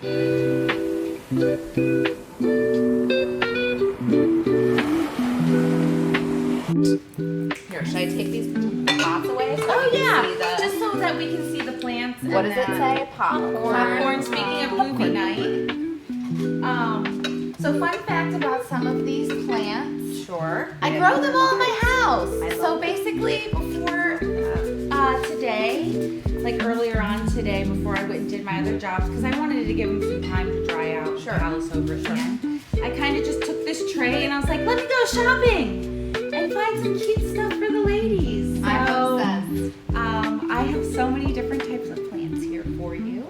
Here, should I take these pots away? So Oh yeah, just so that we can see the plants. What does it say? Popcorn. Popcorn. Speaking of movie night. So fun fact about some of these plants. Sure. I grow them all in my house. So basically, before today, like earlier on today, before I went and did my other jobs, because I wanted to give them some time to dry out. Sure. Alice over again. I kind of just took this tray and I was like, let me go shopping and find some cute stuff for the ladies. So, I have so many different types of plants here for you.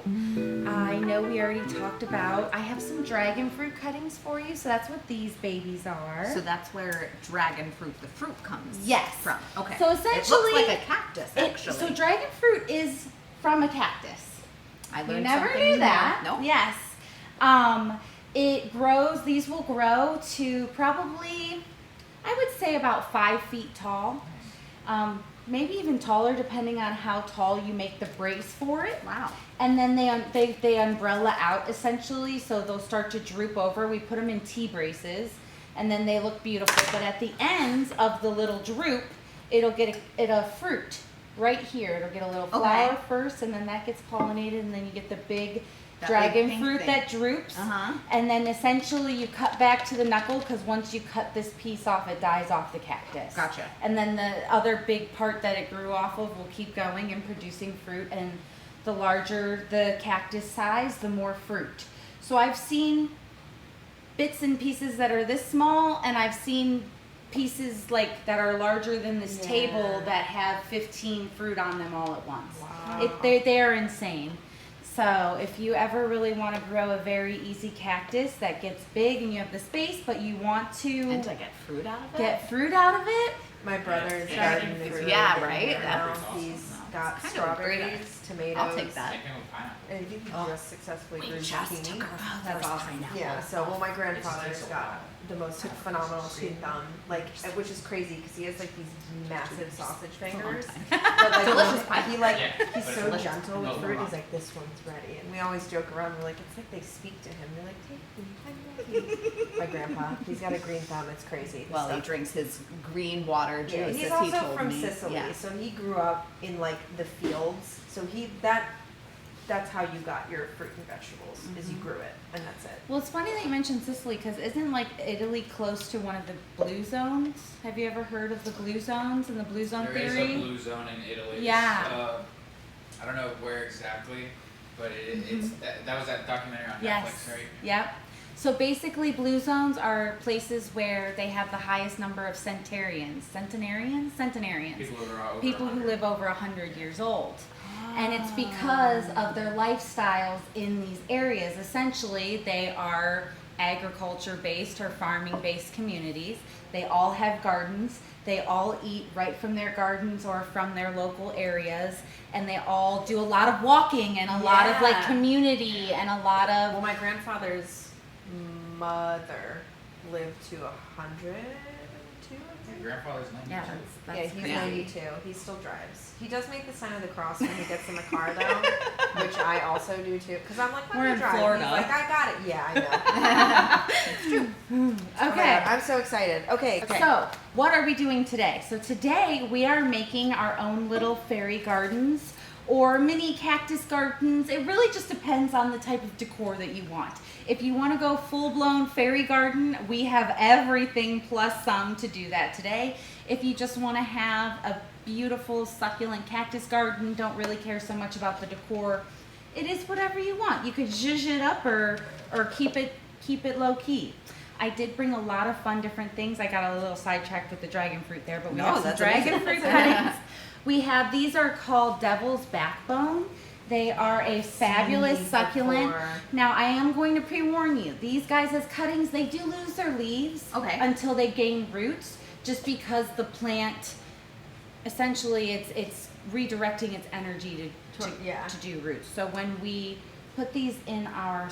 I know we already talked about, I have some dragon fruit cuttings for you, so that's what these babies are. So that's where dragon fruit, the fruit comes Yes. from. Okay. So essentially, it looks like a cactus, actually. So dragon fruit is from a cactus. I You learned never something knew new. that. Nope. Yes. It grows, these will grow to probably, I would say about 5 feet tall. Maybe even taller depending on how tall you make the brace for it. Wow. And then they umbrella out essentially, so they'll start to droop over. We put them in T braces, and then they look beautiful. But at the ends of the little droop, it'll get a fruit right here. It'll get a little flower first, and then that gets pollinated, and then you get the big dragon fruit that droops. And then essentially you cut back to the knuckle, because once you cut this piece off, it dies off the cactus. Gotcha. And then the other big part that it grew off of will keep going and producing fruit, and the larger the cactus size, the more fruit. So I've seen bits and pieces that are this small, and I've seen pieces like that are larger than this table that have 15 fruit on them all at once. Wow. They are insane. So if you ever really want to grow a very easy cactus that gets big and you have the space, but you want to And to get fruit out of it? get fruit out of it, My brother's garden is really Yeah, big right? right now. That's awesome. He's got It's kind of a great strawberries, tomatoes. I'll take that. And I think he just successfully grew Just zucchini. took our That's first awesome. pineapple. Yeah, so well, my grandfather's got the most phenomenal two thumb, like, which is crazy because he has like these massive sausage fingers. But like, Delicious he he's so delicious. gentle with fruit. He's like, this one's ready, and we always joke around. We're like, it's like they speak to him. They're like, take me, I'm ready. My grandpa, he's got a green thumb. It's crazy. This Well, he stuff. drinks his green water juice, Yeah, he's as also he told from me. Sicily, Yeah. so he grew up in like the fields. So that's how you got your fruit and vegetables, is you grew it, and that's it. well, it's funny that you mentioned Sicily, because isn't like Italy close to one of the blue zones? Have you ever heard of the blue zones and the blue zone There is theory? a blue zone in Italy. Yeah. I don't know where exactly, but it's that was that documentary on Yes. Netflix, right? Yep. So basically, blue zones are places where they have the highest number of centenarians. Centenarians? Centenarians. People who Live over 100 years old. And it's because of their lifestyles in these areas. Essentially, they are agriculture-based or farming-based communities. They all have gardens. They all eat right from their gardens or from their local areas. And they all do a lot of walking and a lot of like community and a lot of... Well, my grandfather's mother lived to 102, I Your think. grandfather's name. Yeah, Yeah, he's crazy. 92. He still drives. He does make the sign of the cross when he gets in the car, though, which I also do too. Because I'm like, let We're me in drive. Florida. He's like, I got it. Yeah, I know. It's true. Oh my Okay. God, I'm so excited. Okay. So, what are we doing today? So today we are making our own little fairy gardens or mini cactus gardens. It really just depends on the type of decor that you want. If you want to go full-blown fairy garden, we have everything plus some to do that today. If you just want to have a beautiful succulent cactus garden, don't really care so much about the decor, it is whatever you want. You could zhuzh it up or keep it low key. I did bring a lot of fun different things. I got a little sidetracked with the dragon fruit there, but we have some that's dragon amazing. fruit cuttings. We have, these are called Devil's Backbone. They are a fabulous these succulent. before. Now, I am going to pre-warn you. These guys as cuttings, they do lose their leaves until they gain roots, just because the plant, essentially, it's redirecting its energy to do roots. So when we put these in our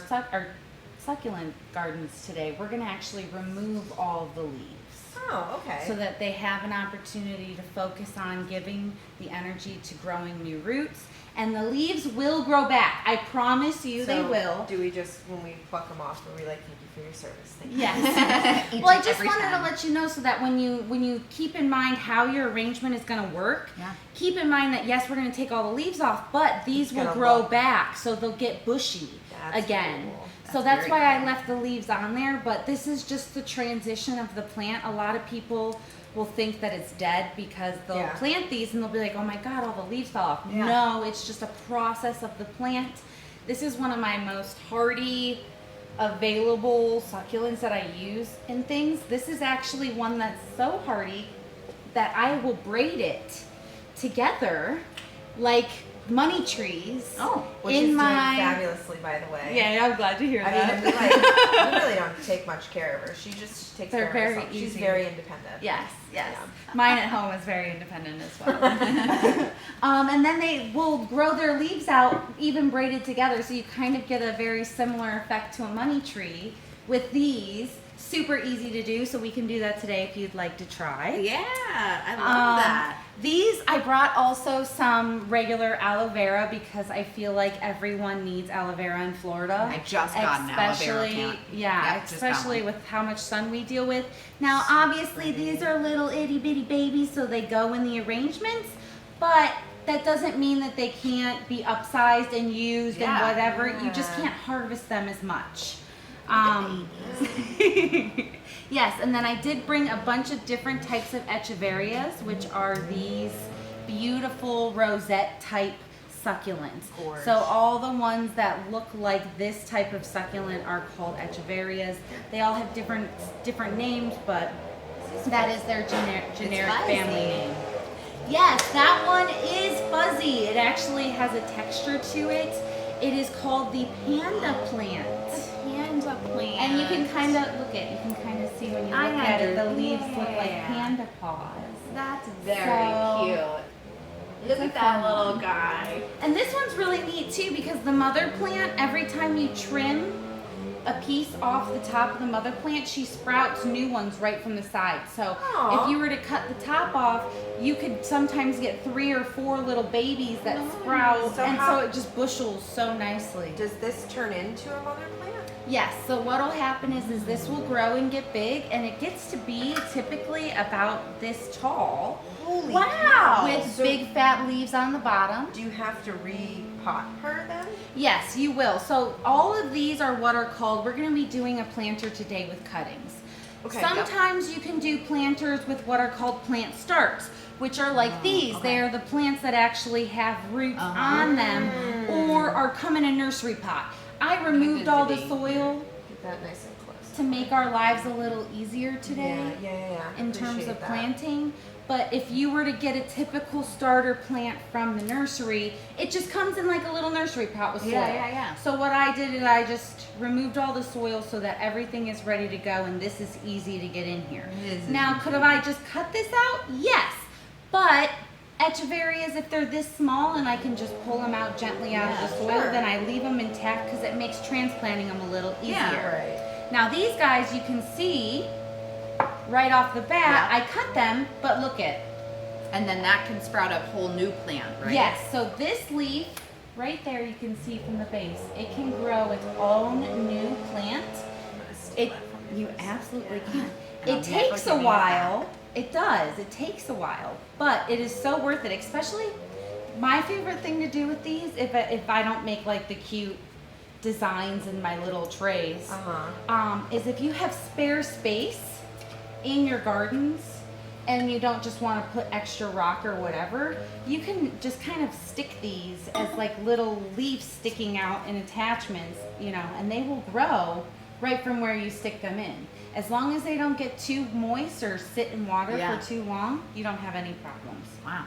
succulent gardens today, we're going to actually remove all of the leaves. Oh, okay. so that they have an opportunity to focus on giving the energy to growing new roots. And the leaves will grow back. I promise you they So, will. Do we just, when we pluck them off, are we like, thank you for your service? Thank you. Yes. Each Well, I and just every wanted time. to let you know so that when you keep in mind how your arrangement is going to work, Yeah. keep in mind that yes, we're going to take all the leaves off, but these It's will gonna grow look- back, so they'll get bushy That's again. cool. So That's that's very why I cool. left the leaves on there, but this is just the transition of the plant. A lot of people will think that it's dead because they'll Yeah. plant these and they'll be like, oh my God, all the leaves fell off. Yeah. No, it's just a process of the plant. This is one of my most hardy available succulents that I use in things. This is actually one that's so hardy that I will braid it together like money trees. Oh, Which in is my doing fabulously, by the way. Yeah, I'm glad to hear I mean, that. and we really don't take much care of her. She just takes They're care very of herself. She's easy. very independent. Yes, yes. Yeah. Mine at home is very independent as well. And then they will grow their leaves out even braided together, so you kind of get a very similar effect to a money tree with these. Super easy to do, so we can do that today if you'd like to try. Yeah, I love that. These, I brought also some regular aloe vera because I feel like everyone needs aloe vera in Florida. I just got an aloe vera Especially, plant. yeah, Yep, just got especially one. with how much sun we deal with. Now, obviously, these are little itty bitty babies, so they go in the arrangements, but that doesn't mean that they can't be upsized and used and Yeah. whatever. You just Yeah. can't harvest them as much. Yes, and then I did bring a bunch of different types of echeverias, which are these beautiful rosette type succulents. Gorge. So all the ones that look like this type of succulent are called echeverias. They all have different names, but that is their generic fuzzy. family name. Yes, that one is fuzzy. It actually has a texture to it. It is called the panda plant. Panda plant. And you can kind of look at, you can kind of see when you I look at it, the leaves look like understand. panda paws. That's So, cute. Look it's a at that fun little one. guy. And this one's really neat too because the mother plant, every time you trim a piece off the top of the mother plant, she sprouts new ones right from the side. So Aw. if you were to cut the top off, you could sometimes get 3 or 4 little babies that sprout, So and how- so it just bushels so nicely. Does this turn into a mother plant? Yes, so what'll happen is this will grow and get big, and it gets to be typically about this tall. Holy Wow. With So big fat leaves on the bottom. do you have to repot her then? Yes, you will. So all of these are what are called, we're going to be doing a planter today with cuttings. Okay, Sometimes you can do planters with what are called plant starts, which are like these. okay. They are the plants that actually have roots Uh-huh. on them or are come in a nursery pot. I removed all the soil Get that nice and close. to make our lives a little easier today. Yeah. In terms Appreciate of that. planting. But if you were to get a typical starter plant from the nursery, it just comes in like a little nursery pot with soil. Yeah. So what I did is I just removed all the soil so that everything is ready to go and this is easy to get in here. Now, could have I just cut this out? Yes. But echeverias, if they're this small and I can just pull them out gently out of the soil, sure. then I leave them intact because it makes transplanting them a little easier. Yeah, Right. Now these guys, you can see right off the bat, Yeah. I cut them, but look at. And then that can sprout a whole new plant, right? Yes, so this leaf, right there you can see from the base, it can grow its own new plant. You absolutely can. It'll It takes a never give me while. It does. It takes a while, but it is so worth it. Especially, my favorite thing to do with these, if I don't make like the cute designs in my little trays, is if you have spare space in your gardens and you don't just want to put extra rock or whatever, you can just kind of stick these as like little leaves sticking out in attachments, and they will grow right from where you stick them in. As long as they don't get too moist or sit in water Yeah. for too long, you don't have any problems. Wow.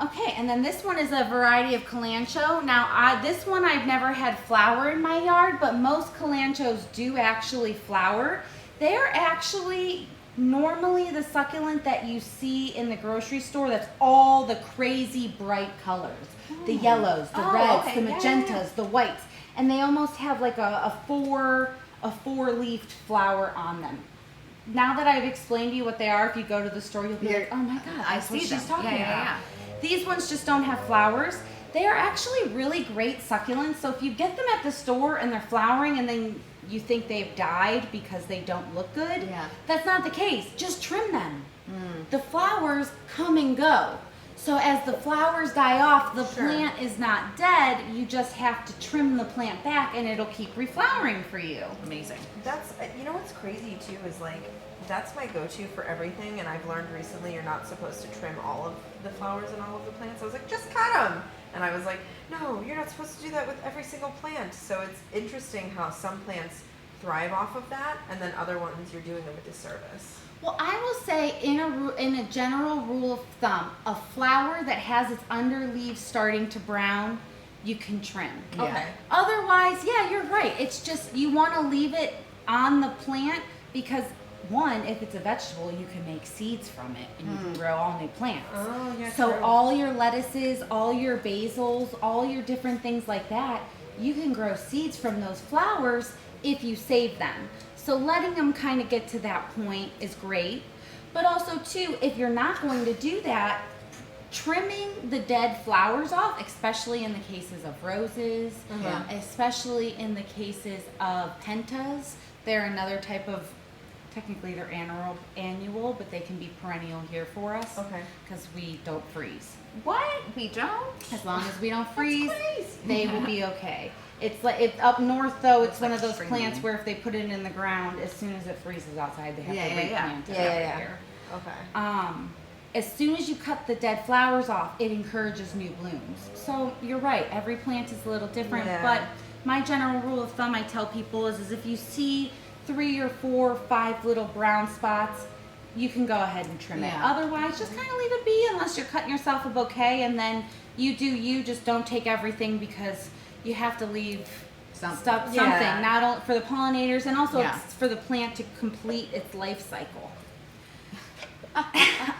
Okay, and then this one is a variety of calancho. Now, this one I've never had flower in my yard, but most calanchos do actually flower. They are actually normally the succulent that you see in the grocery store that's all the crazy bright colors. The yellows, the Oh, reds, okay. the Yeah, magentas, yeah. the whites. And they almost have like a four-leafed flower on them. now that I've explained to you what they are, if you go to the store, you'll be like, oh my God, I that's what see she's them. talking Yeah. about. These ones just don't have flowers. They are actually really great succulents. So if you get them at the store and they're flowering and then you think they've died because they don't look good, that's not the case. Just trim them. The flowers come and go. So as the flowers die off, the plant is not dead. You just have to trim the plant back and it'll keep reflowering for you. Amazing. That's, you know what's crazy too is like, that's my go-to for everything, and I've learned recently you're not supposed to trim all of the flowers and all of the plants. I was like, just cut them. And I was like, no, you're not supposed to do that with every single plant. So it's interesting how some plants thrive off of that, and then other ones you're doing them a disservice. Well, I will say in a general rule of thumb, a flower that has its underleaves starting to brown, you can trim. Okay. Otherwise, yeah, you're right. It's just you want to leave it on the plant because one, if it's a vegetable, you can make seeds from it and you can grow all new plants. Oh, yeah. So true. all your lettuces, all your basils, all your different things like that, you can grow seeds from those flowers if you save them. So letting them kind of get to that point is great. But also too, if you're not going to do that, trimming the dead flowers off, especially in the cases of roses, especially in the cases of pentas, they're another type of, technically they're annual, but they can be perennial here for us. Okay. Because we don't freeze. What? We don't? As long as we don't freeze, crazy. they will be okay. It's like it's up north though. It's one like of those spring plants green. where if they put it in the ground, as soon as it freezes outside, they have to Yeah. replant it Yeah, every yeah. year. Okay. As soon as you cut the dead flowers off, it encourages new blooms. So you're right. Every plant is a little different, Yeah. but my general rule of thumb I tell people is if you see 3 or 4 or 5 little brown spots, you can go ahead and trim it. Yeah. Otherwise, just kind of leave it be unless you're cutting yourself a bouquet, and then you just don't take everything because you have to leave something, Yeah. not only for the pollinators and also Yeah. it's for the plant to complete its life cycle.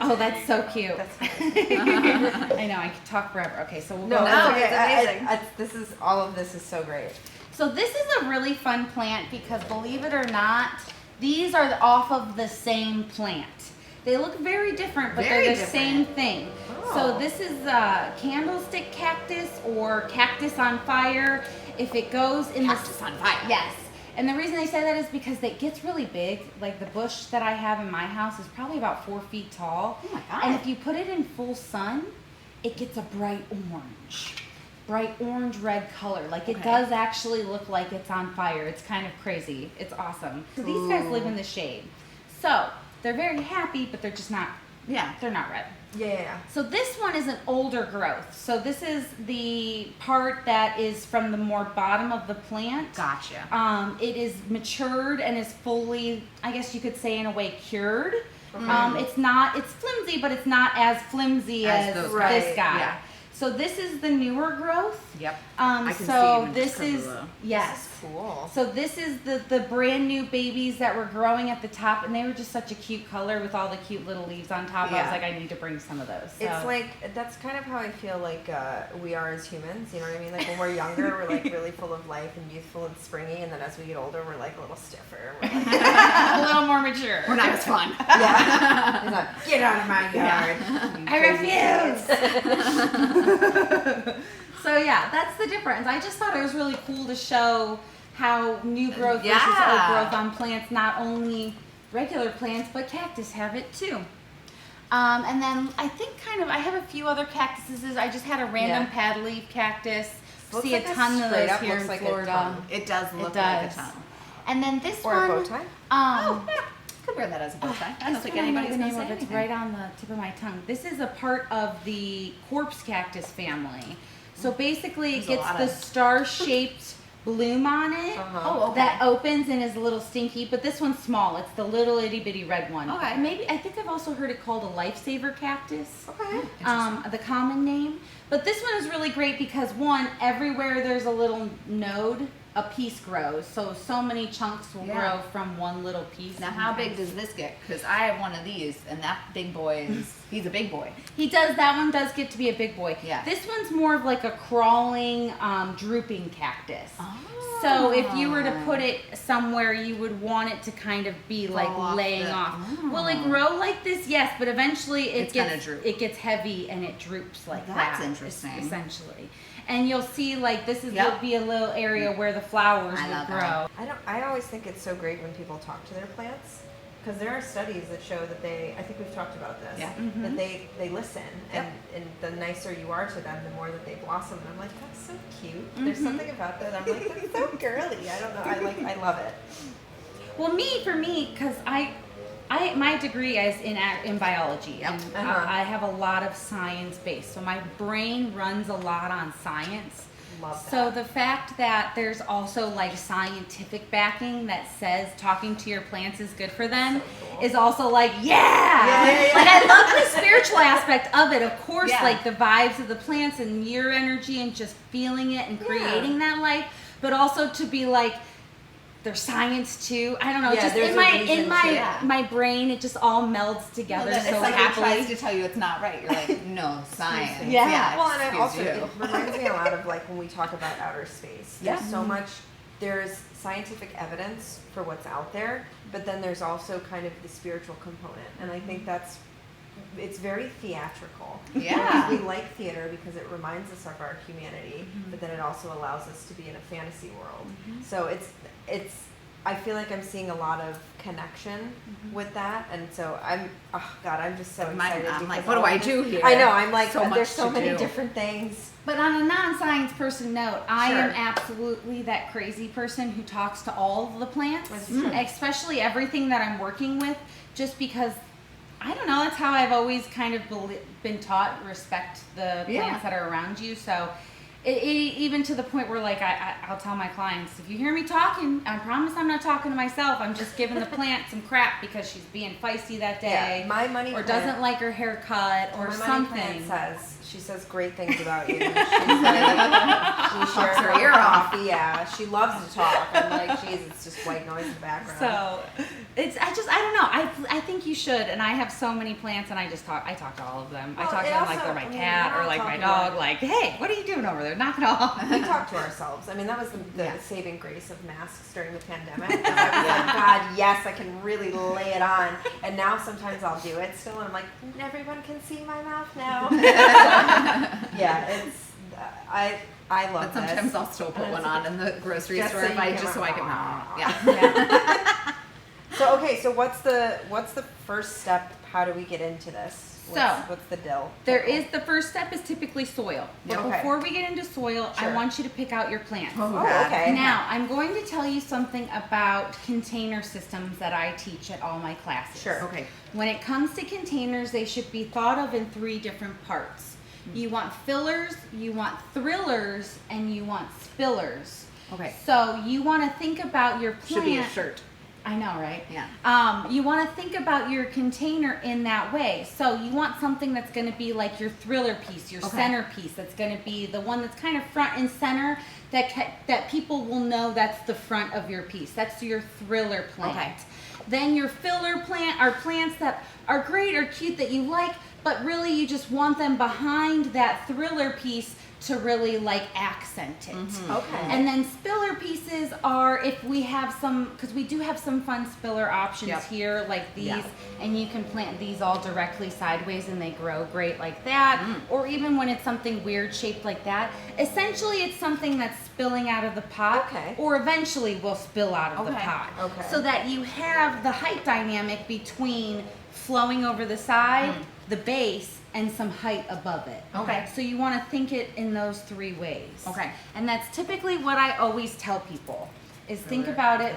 Oh, that's so cute. That's I know, I could talk forever. Okay, so we'll No, go. that's No, okay. it's amazing. This is all of this is so great. So this is a really fun plant because believe it or not, these are off of the same plant. They look very different, but Very they're the different. same thing. Oh. So this is candlestick cactus or cactus on fire. If it goes in Cactus on fire. Yes. And the reason they say that is because it gets really big. Like the bush that I have in my house is probably about 4 feet tall. Oh my God. And if you put it in full sun, it gets a bright orange red color. Like it Okay. does actually look like it's on fire. It's kind of crazy. It's awesome. So these guys live in the shade. So they're very happy, but they're just not, they're not red. Yeah. So this one is an older growth. So this is the part that is from the more bottom of the plant. Gotcha. It is matured and is fully, I guess you could say in a way, cured. It's flimsy, but it's not as flimsy As as those guys. this guy. Yeah. So this is the newer growth. Yep. I can see so even this just is, cover the- yes. Cool. So this is the brand new babies that were growing at the top, and they were just such a cute color with all the cute little leaves on top. I Yeah. was like, I need to bring some of those. So. It's like, that's kind of how I feel like we are as humans, you know what I mean? Like when we're younger, we're like really full of life and youthful and springy, and then as we get older, we're like a little stiffer. We're like, a little more mature. We're not as fun. yeah. It's like, get out of my yard. I refuse. So yeah, that's the difference. I just thought it was really cool to show how new growth versus old growth on plants, not only regular plants, but cactus have it too. And then I think I have a few other cactuses. I just had a random pad leaf cactus. Looks See like a a ton of straight those up here looks in like a Florida. tongue. It does look It like does. a ton. And then this Or a one, bow tie. Could wear that as a bow tie. I don't this think one I know anybody's the gonna name say of. It's anything. right on the tip of my tongue. This is a part of the corpse cactus family. So basically, it There's a gets lot the of- star-shaped bloom on it Uh-huh. Oh, okay. that opens and is a little stinky. But this one's small. It's the little itty bitty red one. Okay. And maybe I think I've also heard it called a lifesaver cactus. Okay. The common name. But this one is really great because one, everywhere there's a little node, a piece grows. So many chunks will Yeah. grow from one little piece. Now, how big does this get? Because I have one of these, and that big boy he's a big boy. That one does get to be a big boy. Yeah. This one's more of like a crawling, drooping cactus. Oh. So if you were to put it somewhere, you would want it to kind of be like Fall off laying the- off. Oh. Will it grow like this? Yes, but eventually It's gonna droop. it gets heavy and it droops like That's that. interesting. Essentially. And you'll see like this is Yep. would be a little area where the flowers I would love grow. that. I always think it's so great when people talk to their plants, because there are studies that show that I think we've talked about this, Yeah. that they listen, Yep. and the nicer you are to them, the more that they blossom. And I'm like, that's so cute. Mm-hmm. There's something about that. I'm like, that's so girly. I don't know. I love it. Well, for me, because my degree is in biology, Yep. and Uh-huh. I have a lot of science based, so my brain runs a lot on science. Love that. So the fact that there's also like scientific backing that says talking to your plants is good for them So cool. is also like, Yeah, yeah, yeah. Like I love the spiritual aspect of it. Of course, Yeah. like the vibes of the plants and your energy and just feeling it and creating that life, but also to be like, there's science too. I don't know. Yeah, Just there's in a my reason to. my brain, it just all melds together Well, then so it's like happily. it tries to tell you it's not right. You're like, no, science. me. Yeah. Well, and excuse it you. reminds me a lot of like when we talk about outer space. Yeah. There's so much. There's scientific evidence for what's out there, but then there's also kind of the spiritual component, and I think it's very theatrical. Yeah. We like theater because it reminds us of our humanity, but then it also allows us to be in a fantasy world. So it's. I feel like I'm seeing a lot of connection with that, and so I'm just so excited. I'm like, because what do all I of this- do here? I know. I'm like, So much there's so to many do. different things. But on a non-science person note, I Sure. am absolutely that crazy person who talks to all of the plants, That's true. especially everything that I'm working with, just because, I don't know, that's how I've always kind of been taught, respect the Yeah. plants that are around you. So even to the point where like I'll tell my clients, if you hear me talking, I promise I'm not talking to myself. I'm just giving the plant some crap because she's being feisty that day. Yeah, my money or plant, doesn't like her haircut or my money something. plant she says great things about you. She's like, she shares her her ear off. coffee. Yeah, she loves to talk. I'm like, geez, it's just white noise in the background. So I don't know. I think you should. And I have so many plants, and I talk to all of them. I Well, talk to it them also- like they're my I mean, cat we're or not like my talking dog. about- Like, hey, what are you doing over there? Knock it off. we talk to ourselves. I mean, that was the Yeah. saving grace of masks during the pandemic. And I was like, God, yes, I can really lay it on. And now sometimes I'll do it still, and I'm like, everyone can see my mouth now. Yeah, it's I love But sometimes this. I'll still put And one it's on in the grocery just store so if you I can just so I can. Yeah. Yeah. So okay, so what's the first step? How do we get into this? What's the deal? The first step is typically soil. But Okay. before we get into soil, I Sure. want you to pick out your plants. Oh, okay. Now, I'm going to tell you something about container systems that I teach at all my classes. Sure. Okay. When it comes to containers, they should be thought of in 3 different parts. You want fillers, you want thrillers, and you want spillers. Okay. So you want to think about your plant. Should be a shirt. I know, right? Yeah. You want to think about your container in that way. So you want something that's going to be like your thriller piece, your Okay. centerpiece. That's going to be the one that's kind of front and center. That people will know that's the front of your piece. That's your thriller plant. Okay. Then your filler plant are plants that are great or cute that you like, but really you just want them behind that thriller piece to really like accent it. Okay. And then spiller pieces are if we have some, because we do have some fun spiller options Yep. here, like these, Yeah. and you can plant these all directly sideways and they grow great like that. Or even when it's something weird shaped like that. Essentially, it's something that's spilling out of the pot, Okay. or eventually will spill out of the Okay. pot. Okay. So that you have the height dynamic between flowing over the side, the base, and some height above it. Okay. So you want to think it in those 3 ways. Okay. And that's typically what I always tell people is think about it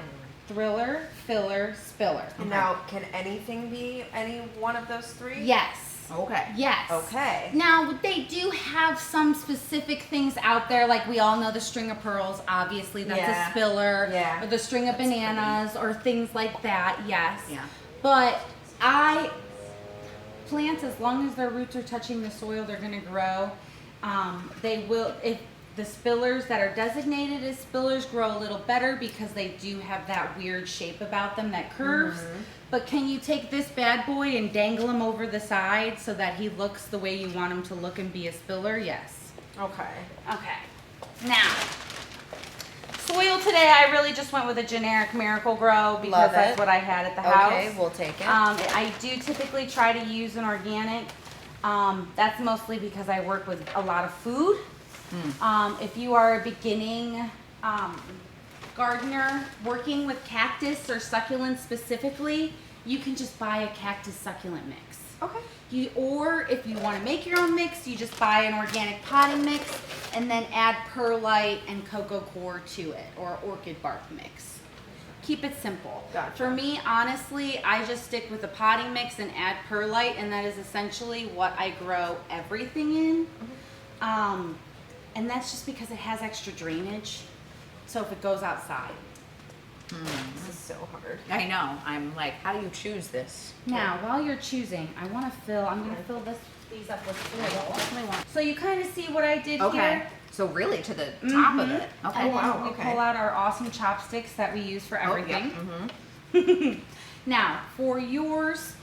thriller, filler, spiller. And now, can anything be any one of those 3? Yes. Okay. Yes. Okay. Now, they do have some specific things out there, like we all know the string of pearls, obviously, that's Yeah. a spiller. Yeah. Or the string of bananas, or things like that, yes. Yeah. But plants, as long as their roots are touching the soil, they're going to grow. They will, if the spillers that are designated as spillers grow a little better because they do have that weird shape about them that curves. But can you take this bad boy and dangle him over the side so that he looks the way you want him to look and be a spiller? Yes. Okay. Okay. Now, soil today, I really just went with a generic Miracle Grow because Love that's it. what I had at the house. Okay, we'll take it. I do typically try to use an organic. That's mostly because I work with a lot of food. If you are a beginning gardener working with cactus or succulents specifically, you can just buy a cactus succulent mix. Okay. Or if you want to make your own mix, you just buy an organic potting mix and then add perlite and cocoa core to it, or orchid bark mix. Keep it simple. Gotcha. For me, honestly, I just stick with the potting mix and add perlite, and that is essentially what I grow everything in. And that's just because it has extra drainage. So if it goes outside. This is so hard. I know. I'm like, how do you choose this? Now, while you're choosing, I'm going to fill these up with soil. So you kind of see what I did here. So really to the top of it. Okay. And then wow, we okay. pull out our awesome chopsticks that we use for Oh, yep. everything. Now, for yours,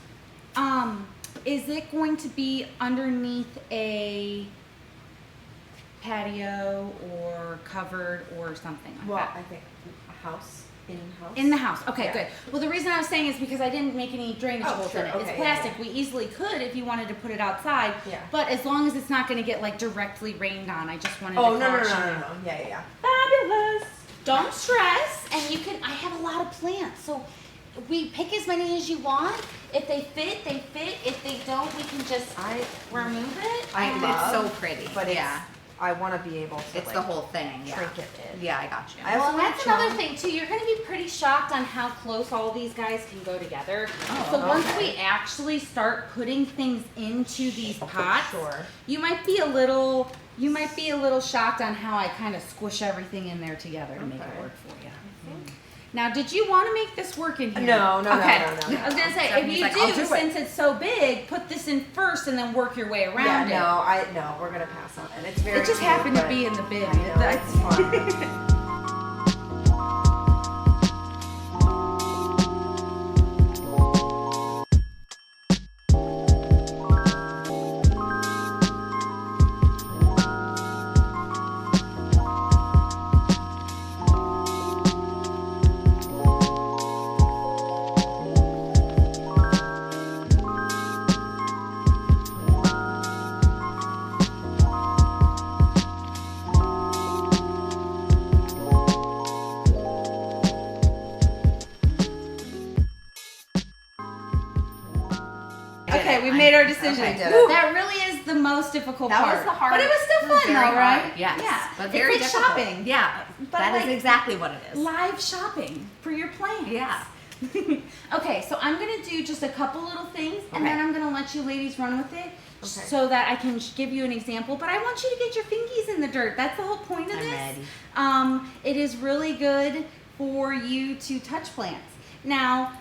is it going to be underneath a patio or covered or something like Well, that? I think a house, in-house. In the house. Okay, Yeah. good. Well, the reason I was saying is because I didn't make any drainage Oh, holes sure. in it. It's Okay, plastic. yeah, We easily could if you wanted to put it outside. Yeah. But as long as it's not going to get like directly rained on, I just wanted Oh, to no. caution. Yeah. Fabulous. Don't stress. And you can, I have a lot of plants. So we pick as many as you want. If they fit, they fit. If they don't, we can just remove it. It's so pretty. But yeah. I want to be able to, It's like, the whole thing. Yeah. shrink it in. Yeah, I got you. I also Well, want that's to another thing too. You're going to be pretty shocked on how close all these guys can go together. So once we actually start putting things into these pots, Sure. you might be a little shocked on how I kind of squish everything in there together to make it Okay. work for you. Now, did you want to make this work in here? No. Okay. I was gonna say, if Stephanie's you like, "I'll do it." since it's so big, put this in first and then work your way around it. No, we're gonna pass on it. It's very It just cute, happened to but be in the bin. I know, That's it's fine. Okay, we made our decision. Okay, did it. That really is the most difficult That part. was the hard. But it was still fun very though, right? hard. Yes. Yeah. But very it's like difficult. shopping. Yeah. But That is like exactly what it is. live shopping for your plants. Yeah. Okay, so I'm gonna do just a couple little things, and Okay. then I'm gonna let you ladies run with it, Okay. so that I can give you an example. But I want you to get your fingies in the dirt. That's the whole point of I'm this. ready. It is really good for you to touch plants. Now,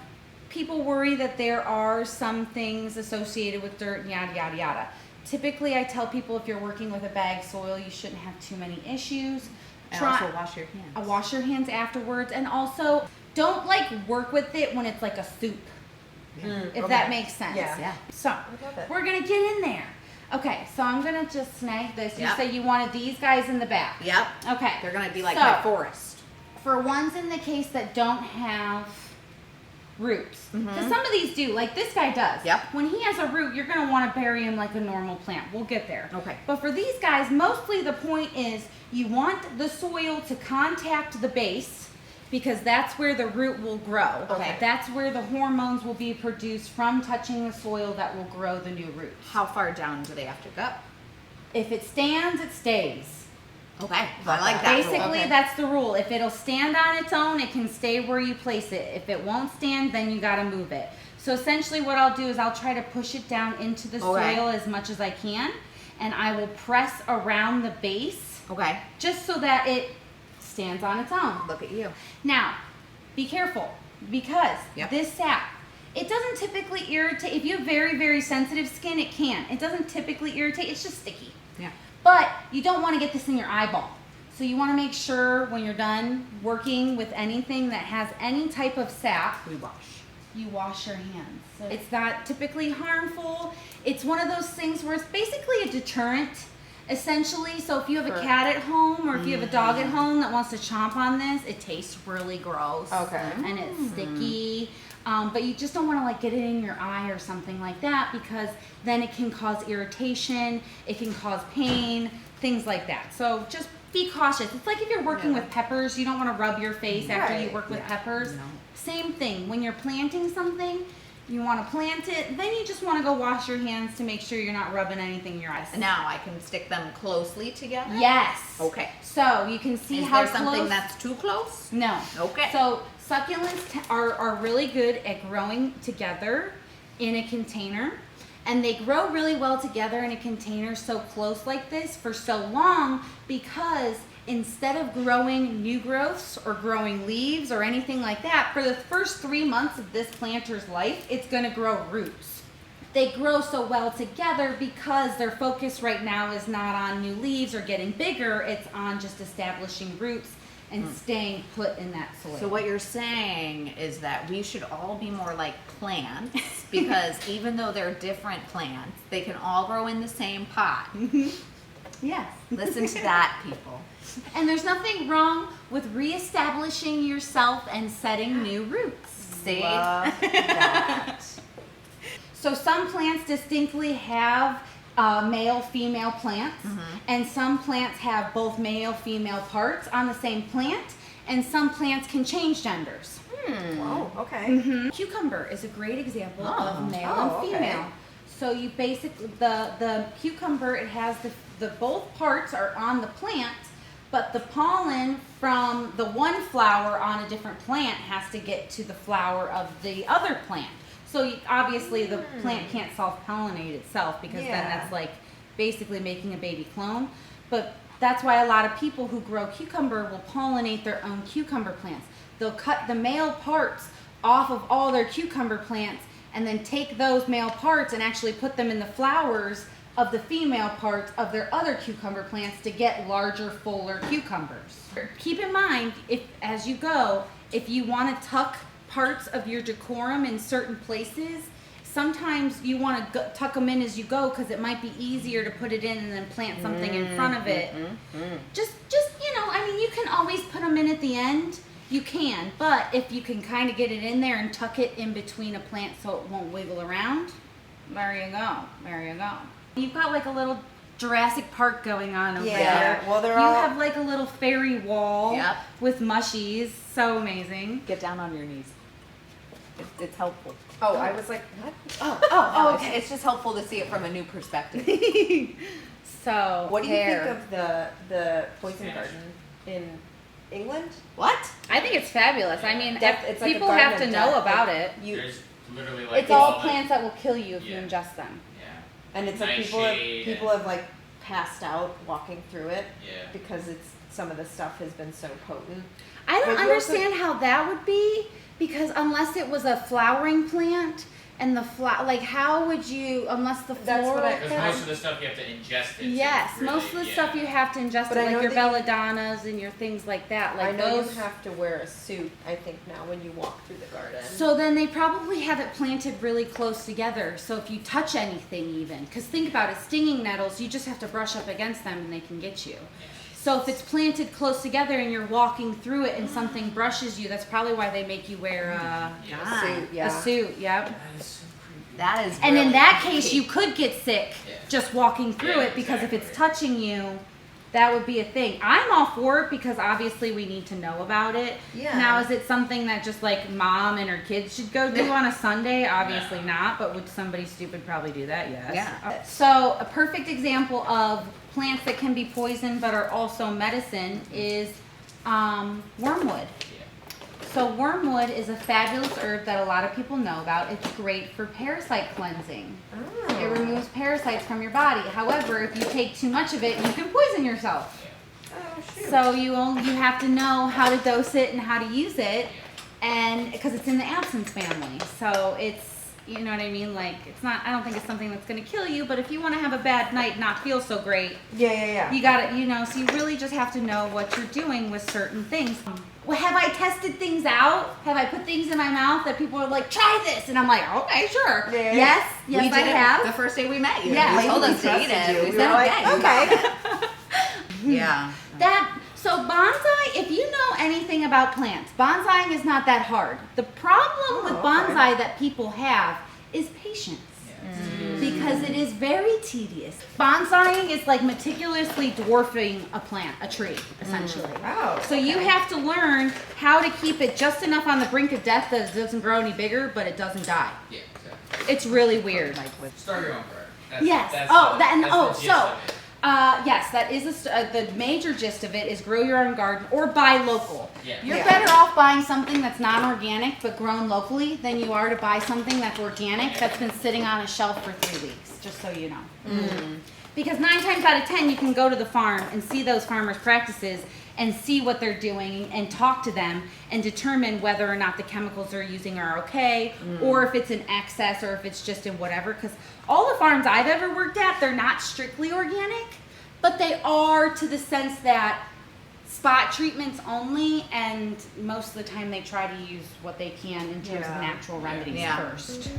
people worry that there are some things associated with dirt and yada yada yada. Typically, I tell people if you're working with a bag soil, you shouldn't have too many issues. And also wash your hands. Wash your hands afterwards, and also don't like work with it when it's like a soup, if that makes sense. Yeah. So love it. we're gonna get in there. Okay, so I'm gonna just snag this. You Yep. say you wanted these guys in the back. Yep. Okay. They're gonna be like So, my forest. for ones in the case that don't have roots, because some of these do, like this guy does. Yep. When he has a root, you're going to want to bury him like a normal plant. We'll get there. Okay. But for these guys, mostly the point is you want the soil to contact the base, because that's where the root will grow. Okay. That's where the hormones will be produced from touching the soil that will grow the new roots. How far down do they have to go? If it stands, it stays. Okay. I like that. Basically, rule. Okay. that's the rule. If it'll stand on its own, it can stay where you place it. If it won't stand, then you got to move it. So essentially what I'll do is I'll try to push it down into the Okay. soil as much as I can, and I will press around the base Okay. just so that it stands on its own. Look at you. Now, be careful, because Yep. this sap, it doesn't typically irritate. If you have very, very sensitive skin, it can. It doesn't typically irritate. It's just sticky. Yeah. But you don't want to get this in your eyeball. So you want to make sure when you're done working with anything that has any type of sap, We wash. you wash your hands. So it's not typically harmful. It's one of those things where it's basically a deterrent. Essentially, so if you have a cat at home or if you have a dog at home that wants to chomp on this, it tastes really gross. Okay. And it's sticky. But you just don't want to like get it in your eye or something like that, because then it can cause irritation, it can cause pain, things like that. So just be cautious. It's like if you're working with peppers, you don't want to rub your face after you work with peppers. No. Same thing. When you're planting something, you want to plant it, then you just want to go wash your hands to make sure you're not rubbing anything in your eyes. Now I can stick them closely together? Yes. Okay. So you can see Is how there something close. that's too close? No. Okay. So succulents are really good at growing together in a container, and they grow really well together in a container so close like this for so long, because instead of growing new growths or growing leaves or anything like that, for the first 3 months of this planter's life, it's going to grow roots. They grow so well together because their focus right now is not on new leaves or getting bigger, it's on just establishing roots and staying put in that soil. So what you're saying is that we should all be more like plants, because even though they're different plants, they can all grow in the same pot. Yes. Listen to that, people. And there's nothing wrong with reestablishing yourself and setting new roots. See? Love that. So some plants distinctly have male, female plants, and some plants have both male, female parts on the same plant, and some plants can change genders. Whoa, okay. Cucumber is a great example Oh. of male Oh, and okay. female. So you basically, the cucumber, it has the both parts are on the plant, but the pollen from the one flower on a different plant has to get to the flower of the other plant. So obviously the plant can't self-pollinate itself, because then that's like basically making a baby clone. But that's why a lot of people who grow cucumber will pollinate their own cucumber plants. They'll cut the male parts off of all their cucumber plants and then take those male parts and actually put them in the flowers of the female parts of their other cucumber plants to get larger, fuller cucumbers. Keep in mind, as you go, if you want to tuck parts of your decorum in certain places, sometimes you want to tuck them in as you go, because it might be easier to put it in and then plant something in front of it. Just I mean, you can always put them in at the end. You can, but if you can kind of get it in there and tuck it in between a plant so it won't wiggle around, there you go. There you go. You've got like a little Jurassic Park going on over there. Well, they're You all. have like a little fairy wall Yep. with mushies. So amazing. Get down on your knees. It's helpful. Oh, I was like, what? Oh, okay. It's just helpful to see it from a new perspective. So What do you Hair. think of the poison garden in England? What? I think it's fabulous. I mean, It's like a people garden have to of know death. about it. There's literally like It's all the- plants that will kill you if you Yeah. ingest them. Yeah. And it's like Nice people have, shade people and- have like passed out walking through it Yeah. because it's some of the stuff has been so potent. I don't But you also- understand how that would be, because unless it was a flowering plant and the like how would you, unless the That's what floral I- Because plant- most of the stuff you have to ingest it. to Yes, really- most of the yeah. stuff you have to ingest But it, I like know your that you- belladonnas and your things like that. Like I know those. you have to wear a suit, I think, now when you walk through the garden. So then they probably have it planted really close together. So if you touch anything even, because think about it, stinging nettles, you just have to brush up against them and they can get you. So if it's planted close together and you're walking through it and something brushes you, that's probably why they make you wear a God. suit, yeah. a suit, yep. That is so creepy. That is. And in really that creepy. case, you could get sick Yeah. just walking through Yeah, it, because if it's exactly. touching you, that would be a thing. I'm all for it because obviously we need to know about it. Yeah. Now, is it something that just like mom and her kids should go do on a Sunday? Obviously No. not, but would somebody stupid probably do that? Yes. Yeah. So a perfect example of plants that can be poison but are also medicine is wormwood. Yeah. So wormwood is a fabulous herb that a lot of people know about. It's great for parasite cleansing. Oh. It removes parasites from your body. However, if you take too much of it, you can poison yourself. Oh, shoot. So you have to know how to dose it and how to use it, and because it's in the absinthe family. So it's, you know what I mean? Like, it's not, I don't think it's something that's going to kill you, but if you want to have a bad night and not feel so great, Yeah. you got to, so you really just have to know what you're doing with certain things. Well, have I tested things out? Have I put things in my mouth that people are like, try this? And I'm like, okay, sure. Yeah. Yes, we I did it have. the first day we met you. Yeah. You told us to eat trusted it. you. We We said, were like, okay. you got okay. it. Yeah. So bonsai, if you know anything about plants, bonsaiing is not that hard. The problem with bonsai that people have is patience. Because it is very tedious. Bonsaiing is like meticulously dwarfing a plant, a tree, essentially. Oh, So you have to learn how to keep it just enough on the brink of death that it doesn't grow any bigger, but it doesn't die. Yeah, exactly. It's really weird. Start your own garden. Yes. That's the gist of it. Yes, that is the major gist of it is grow your own garden or buy local. Yeah. You're better off buying something that's non-organic but grown locally than you are to buy something that's organic that's been sitting on a shelf for 3 weeks, just so you know. Because 9 times out of 10 you can go to the farm and see those farmers' practices and see what they're doing and talk to them and determine whether or not the chemicals they're using are okay or if it's in excess or if it's just in whatever. Because all the farms I've ever worked at, they're not strictly organic, but they are to the sense that spot treatments only, and most of the time they try to use what they can in terms of natural remedies first.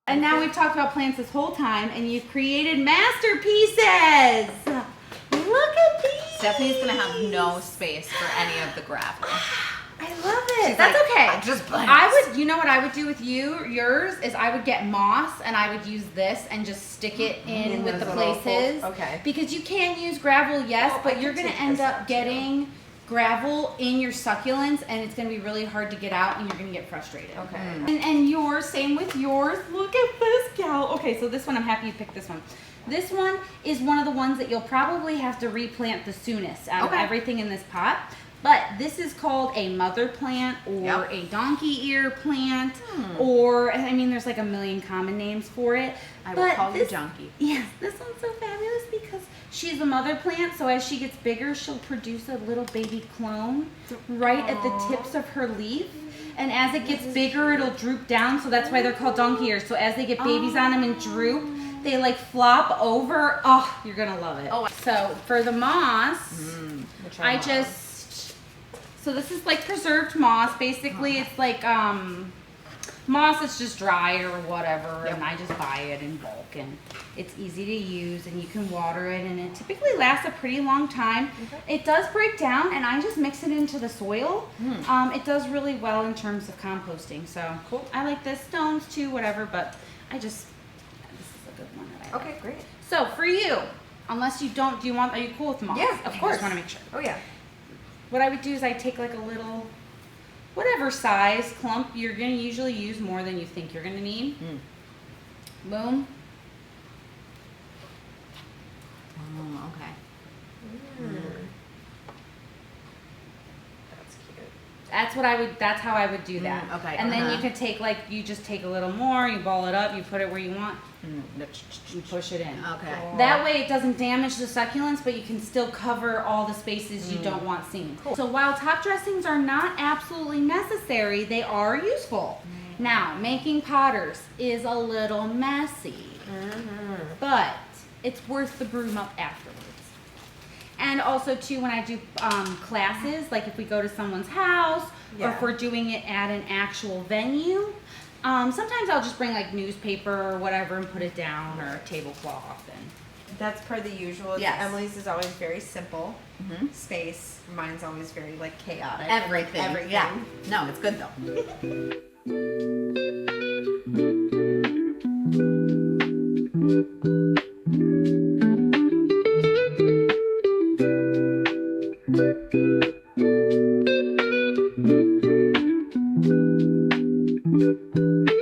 And now we've talked about plants this whole time, and you've created masterpieces. Look at these. Stephanie's gonna have no space for any of the gravel. I love it. She's That's like, okay. Just plants. I would, you know what I would do with yours is I would get moss and I would use this and just stick it in with the those little places. folds. Okay. Because you can use gravel, yes, Oh, I but can you're gonna take end this up out, too. getting gravel in your succulents and it's gonna be really hard to get out and you're gonna get frustrated. Okay. And yours, same with yours. Look at this gal. Okay, so this one, I'm happy you picked this one. This one is one of the ones that you'll probably have to replant the soonest out of everything in this pot. But this is called a mother plant or a donkey ear plant or, I mean, there's like a million common names for it. I will call you junkie. Yes, this one's so fabulous because she's a mother plant, so as she gets bigger, she'll produce a little baby clone right at the tips of her leaf. And as it gets bigger, it'll droop down, so that's why they're called donkey ears. So as they get babies on them and droop, they like flop over. Oh, you're gonna love it. So for the moss, I just, so this is like preserved moss. Basically, it's like moss that's just dry or whatever, and I just buy it in bulk, and it's easy to use, and you can water it, and it typically lasts a pretty long time. It does break down, and I just mix it into the soil. It does really well in terms of composting, so I like this. Stones too, whatever, but I just, this is a good one that I like. Okay, great. So for you, unless you don't, are you cool with moss? Yeah, of Okay, course. just want to make sure. Oh yeah. What I would do is I'd take like a little, whatever size clump, you're going to usually use more than you think you're going to need. Boom. Oh, okay. That's cute. That's how I would do that. Okay, And then you can take you just take a little more, you ball it up, you put it where you want, you push it in. Okay. That way it doesn't damage the succulents, but you can still cover all the spaces you don't want seen. So while top dressings are not absolutely necessary, they are useful. Now, making potters is a little messy, but it's worth the broom up afterwards. And also too, when I do classes, like if we go to someone's house or if we're doing it at an actual venue, sometimes I'll just bring like newspaper or whatever and put it down, or a tablecloth. And That's per the usual. Yes. Emily's is always very simple. Space. Mine's always very like chaotic. Everything. Everything. Yeah. No, it's good though. Bye.